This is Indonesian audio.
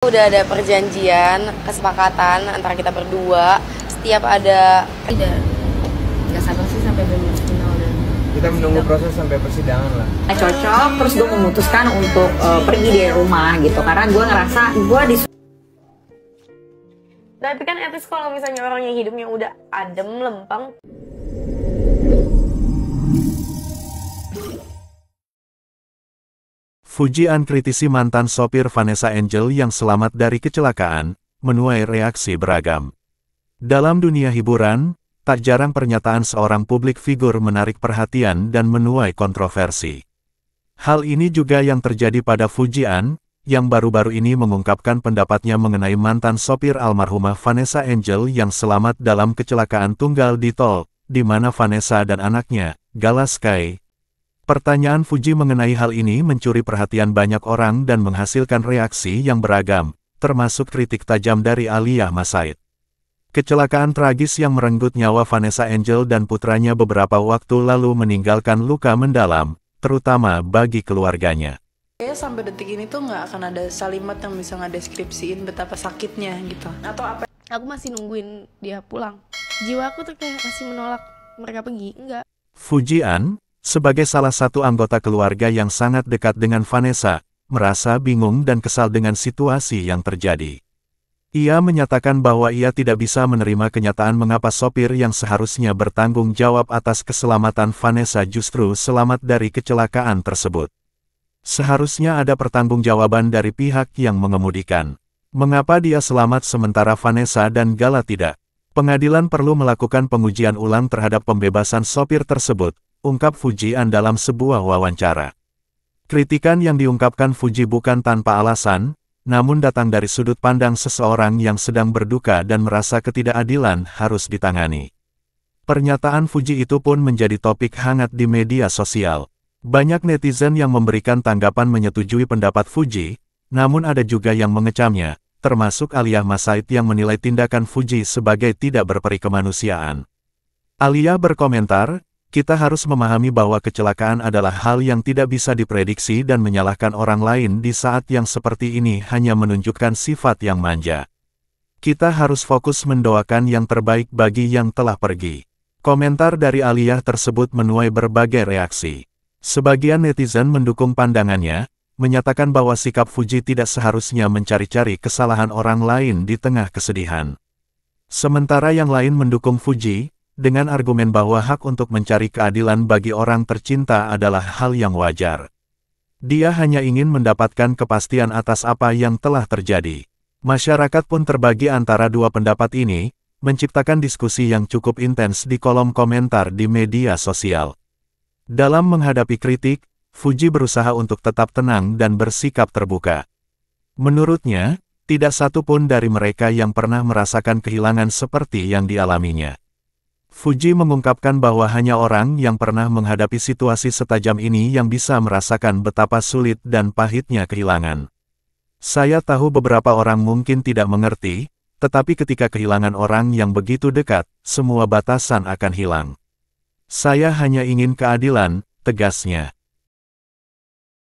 Udah ada perjanjian, kesepakatan antara kita berdua. Setiap ada nggak sabar sih sampai benar final dan kita menunggu proses sampai persidangan lah. Cocok, terus gue memutuskan untuk pergi dari rumah gitu karena gue ngerasa gue Tapi kan etis kalau misalnya orang yang hidupnya udah adem, lempeng. Fujian kritisi mantan sopir Vanessa Angel yang selamat dari kecelakaan, menuai reaksi beragam. Dalam dunia hiburan, tak jarang pernyataan seorang publik figur menarik perhatian dan menuai kontroversi. Hal ini juga yang terjadi pada Fujian, yang baru-baru ini mengungkapkan pendapatnya mengenai mantan sopir almarhumah Vanessa Angel yang selamat dalam kecelakaan tunggal di tol, di mana Vanessa dan anaknya, Gala Sky. Pertanyaan Fuji mengenai hal ini mencuri perhatian banyak orang dan menghasilkan reaksi yang beragam, termasuk kritik tajam dari Aliyah Masaid. Kecelakaan tragis yang merenggut nyawa Vanessa Angel dan putranya beberapa waktu lalu meninggalkan luka mendalam, terutama bagi keluarganya. Sampai detik ini tuh nggak akan ada kalimat yang bisa ngedeskripsiin betapa sakitnya gitu. Atau apa? Aku masih nungguin dia pulang. Jiwaku tuh kayak masih menolak mereka pergi, enggak. Fujian, sebagai salah satu anggota keluarga yang sangat dekat dengan Vanessa, merasa bingung dan kesal dengan situasi yang terjadi. Ia menyatakan bahwa ia tidak bisa menerima kenyataan mengapa sopir yang seharusnya bertanggung jawab atas keselamatan Vanessa justru selamat dari kecelakaan tersebut. Seharusnya ada pertanggungjawaban dari pihak yang mengemudikan. Mengapa dia selamat sementara Vanessa dan Gala tidak? Pengadilan perlu melakukan pengujian ulang terhadap pembebasan sopir tersebut, ungkap Fujian dalam sebuah wawancara. Kritikan yang diungkapkan Fuji bukan tanpa alasan, namun datang dari sudut pandang seseorang yang sedang berduka dan merasa ketidakadilan harus ditangani. Pernyataan Fuji itu pun menjadi topik hangat di media sosial. Banyak netizen yang memberikan tanggapan menyetujui pendapat Fuji, namun ada juga yang mengecamnya, termasuk Aliyah Masaid yang menilai tindakan Fuji sebagai tidak berperi kemanusiaan. Aliyah berkomentar, "Kita harus memahami bahwa kecelakaan adalah hal yang tidak bisa diprediksi dan menyalahkan orang lain di saat yang seperti ini hanya menunjukkan sifat yang manja. Kita harus fokus mendoakan yang terbaik bagi yang telah pergi." Komentar dari Aliyah tersebut menuai berbagai reaksi. Sebagian netizen mendukung pandangannya, menyatakan bahwa sikap Fuji tidak seharusnya mencari-cari kesalahan orang lain di tengah kesedihan. Sementara yang lain mendukung Fuji, dengan argumen bahwa hak untuk mencari keadilan bagi orang tercinta adalah hal yang wajar. Dia hanya ingin mendapatkan kepastian atas apa yang telah terjadi. Masyarakat pun terbagi antara dua pendapat ini, menciptakan diskusi yang cukup intens di kolom komentar di media sosial. Dalam menghadapi kritik, Fuji berusaha untuk tetap tenang dan bersikap terbuka. Menurutnya, tidak satu pun dari mereka yang pernah merasakan kehilangan seperti yang dialaminya. Fuji mengungkapkan bahwa hanya orang yang pernah menghadapi situasi setajam ini yang bisa merasakan betapa sulit dan pahitnya kehilangan. Saya tahu beberapa orang mungkin tidak mengerti, tetapi ketika kehilangan orang yang begitu dekat, semua batasan akan hilang. Saya hanya ingin keadilan, tegasnya.